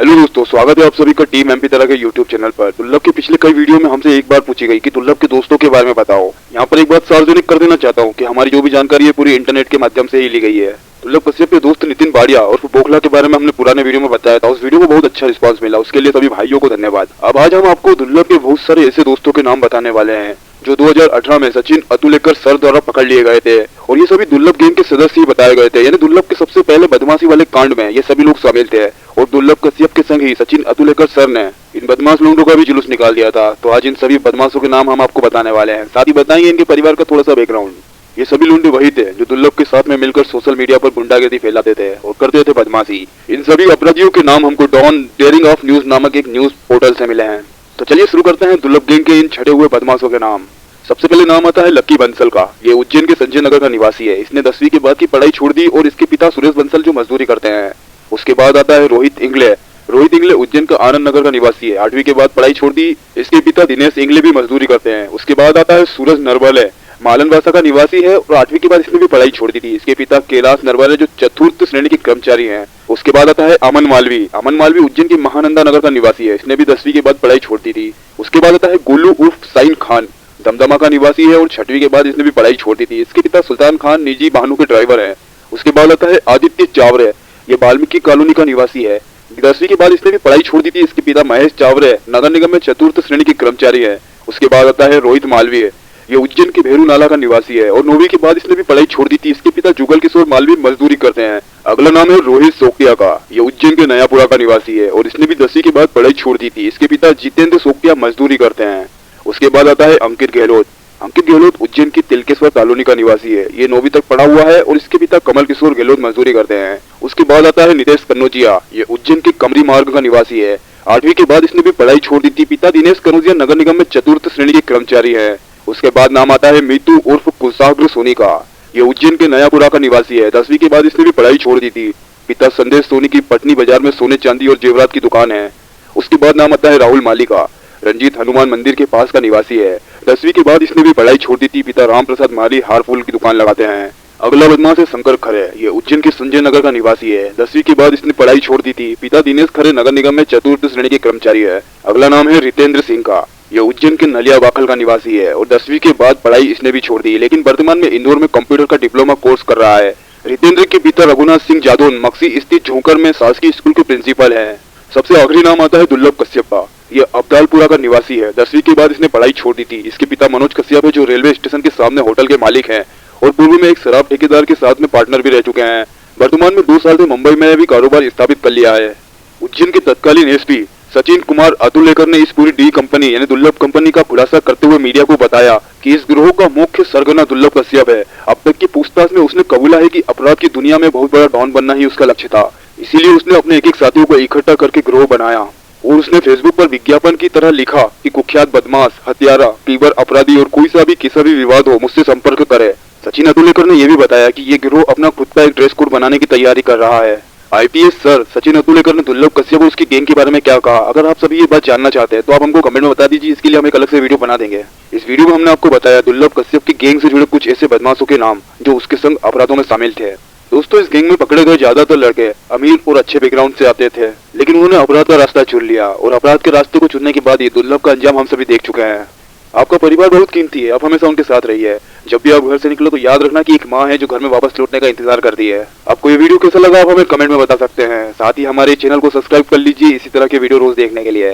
Hello दोस्तों, स्वागत है आप सभी का टीम एमपी तरह के यूट्यूब चैनल पर। दुर्लभ के पिछले कई वीडियो में हमसे एक बार पूछी गई कि दुर्लभ के दोस्तों के बारे में बताओ। यहाँ पर एक बात सार्वजनिक कर देना चाहता हूँ कि हमारी जो भी जानकारी है पूरी इंटरनेट के माध्यम से ही ली गई है। दुर्लभ कश्यप के दोस्त नितिन बाड़िया और बोखला के बारे में हमने पुराने वीडियो में बताया था। उस वीडियो को बहुत अच्छा रिस्पांस मिला, उसके लिए सभी भाइयों को धन्यवाद। अब आज हम आपको दुर्लभ के बहुत सारे ऐसे दोस्तों के नाम बताने वाले हैं जो 2018 में सचिन अतुलेकर सर द्वारा पकड़ लिए गए थे और ये सभी दुर्लभ गैंग के सदस्य ही बताए गए थे। यानी दुर्लभ के सबसे पहले बदमाशी वाले कांड में ये सभी लोग शामिल थे और दुर्लभ कश्यप के संग ही सचिन अतुलेकर सर ने इन बदमाश लोगों का भी जुलूस निकाल दिया था। तो आज इन सभी बदमाशों के नाम हम आपको बताने वाले हैं, साथ ही बताएंगे इनके परिवार का थोड़ा सा बैकग्राउंड। ये सभी लुंडे वही थे जो दुर्लभ के साथ में मिलकर सोशल मीडिया पर गुंडागर्दी फैलाते थे और करते थे बदमाशी। इन सभी अपराधियों के नाम हमको डॉन डेयरिंग ऑफ न्यूज नामक एक न्यूज पोर्टल से मिले हैं। तो चलिए शुरू करते हैं दुर्लभ गैंग के इन छठे हुए बदमाशों के नाम। सबसे पहले नाम आता है लक्की बंसल का। ये उज्जैन के संजय नगर का निवासी है। इसने 10वीं के बाद की पढ़ाई छोड़ दी और इसके पिता सुरेश बंसल जो मजदूरी करते हैं। उसके बाद आता है रोहित इंगले। रोहित इंगले उज्जैन का आनंद नगर का निवासी है। 8वीं के बाद पढ़ाई छोड़ दी। इसके पिता दिनेश इंगले भी मजदूरी करते हैं। उसके बाद आता है सूरज नरवले, मालनवासा का निवासी है और 8वीं के बाद इसने भी पढ़ाई छोड़ दी थी। इसके पिता कैलाश नरवले जो चतुर्थ श्रेणी के कर्मचारी हैं। उसके बाद आता है अमन मालवी। अमन मालवी उज्जैन के महानंदा नगर का निवासी है। इसने भी 10वीं के बाद पढ़ाई छोड़ दी थी। उसके बाद आता है गोलू उर्फ साइन खान, दमदमा का निवासी है और 6वीं के बाद इसने भी पढ़ाई छोड़ दी थी। इसके पिता सुल्तान खान निजी वाहनों के ड्राइवर हैं। उसके बाद आता है आदित्य चावरे। ये वाल्मीकि कॉलोनी का निवासी है। 10वीं के बाद इसने भी पढ़ाई छोड़ दी थी। इसके पिता महेश चावरे नगर निगम में चतुर्थ श्रेणी के कर्मचारी है। उसके बाद आता है रोहित मालवीय। ये उज्जैन के भेरू नाला का निवासी है और 9वीं के बाद इसने भी पढ़ाई छोड़ दी थी। इसके पिता जुगल किशोर मालवी मजदूरी करते हैं। अगला नाम है रोहित सोकटिया का। ये उज्जैन के नयापुरा का निवासी है और इसने भी 10वीं के बाद पढ़ाई छोड़ दी थी। इसके पिता जितेंद्र सोकटिया मजदूरी करते हैं। उसके बाद आता है अंकित गहलोत। अंकित गहलोत उज्जैन की तिलकेश्वर कॉलोनी का निवासी है। ये 9वीं तक पढ़ा हुआ है और इसके पिता कमल किशोर गहलोत मजदूरी करते हैं। उसके बाद आता है नितेश कन्नौजिया। ये उज्जैन के कमरी मार्ग का निवासी है। 8वीं के बाद इसने भी पढ़ाई छोड़ दी थी। पिता दिनेश कन्नौजिया नगर निगम में चतुर्थ श्रेणी के कर्मचारी है। उसके बाद नाम आता है मीतू उर्फ कुशाग्र सोनी का। ये उज्जैन के नयापुरा का निवासी है। 10वीं के बाद इसने भी पढ़ाई छोड़ दी थी। पिता संदेश सोनी की पटनी बाजार में सोने चांदी और जेवरात की दुकान है। उसके बाद नाम आता है राहुल माली का। रंजीत हनुमान मंदिर के पास का निवासी है। 10वीं के बाद इसने भी पढ़ाई छोड़ दी थी। पिता राम प्रसाद माली हार फूल की दुकान लगाते हैं। अगला बदमाश है शंकर खरे। ये उज्जैन के संजय नगर का निवासी है। 10वीं के बाद इसने पढ़ाई छोड़ दी थी। पिता दिनेश खरे नगर निगम में चतुर्थ श्रेणी के कर्मचारी है। अगला नाम है रितेंद्र सिंह का। ये उज्जैन के नलिया वाखल का निवासी है और 10वीं के बाद पढ़ाई इसने भी छोड़ दी, लेकिन वर्तमान में इंदौर में कंप्यूटर का डिप्लोमा कोर्स कर रहा है। रितेंद्र के पिता रघुनाथ सिंह जादौन मक्सी स्थित झोंकर में शासकीय स्कूल के प्रिंसिपल है। सबसे आखिरी नाम आता है दुर्लभ कश्यप का। ये अब्दालपुरा का निवासी है। 10वीं के बाद इसने पढ़ाई छोड़ दी थी। इसके पिता मनोज कश्यप है जो रेलवे स्टेशन के सामने होटल के मालिक हैं और पूर्व में एक शराब ठेकेदार के साथ में पार्टनर भी रह चुके हैं। वर्तमान में 2 साल से मुंबई में भी कारोबार स्थापित कर लिया है। उज्जैन के तत्कालीन एसपी सचिन कुमार अतुलेकर ने इस पूरी डी कंपनी यानी दुर्लभ कंपनी का खुलासा करते हुए मीडिया को बताया कि इस गिरोह का मुख्य सरगना दुर्लभ कश्यप है। अब तक की पूछताछ में उसने कबूला है कि अपराध की दुनिया में बहुत बड़ा डॉन बनना ही उसका लक्ष्य था। इसीलिए उसने अपने एक साथियों को इकट्ठा करके गिरोह बनाया और उसने फेसबुक पर विज्ञापन की तरह लिखा कि कुख्यात बदमाश, हत्यारा, पीवर अपराधी और कोई सा भी किसी भी विवाद हो मुझसे संपर्क करे। सचिन अतुलेकर ने यह भी बताया कि ये गिरोह अपना खुद का एक ड्रेस कोड बनाने की तैयारी कर रहा है। आईपीएस सर सचिन अतुलेकर ने दुर्लभ कश्यप और उसकी गैंग के बारे में क्या कहा, अगर आप सभी ये बात जानना चाहते हैं तो आप हमको कमेंट में बता दीजिए। इसके लिए हम एक अलग से वीडियो बना देंगे। इस वीडियो में हमने आपको बताया दुर्लभ कश्यप की गैंग से जुड़े कुछ ऐसे बदमाशों के नाम जो उसके संग अपराधों में शामिल थे। दोस्तों, इस गैंग में पकड़े गए ज्यादातर लड़के अमीर और अच्छे बैकग्राउंड से आते थे, लेकिन उन्होंने अपराध का रास्ता चुन लिया और अपराध के रास्ते को चुनने के बाद ये दुर्लभ का अंजाम हम सभी देख चुके हैं। आपका परिवार बहुत कीमती है, आप हमेशा उनके साथ रहिए। जब भी आप घर से निकलो तो याद रखना कि एक माँ है जो घर में वापस लौटने का इंतजार करती है। आपको ये वीडियो कैसा लगा आप हमें कमेंट में बता सकते हैं। साथ ही हमारे चैनल को सब्सक्राइब कर लीजिए इसी तरह के वीडियो रोज देखने के लिए।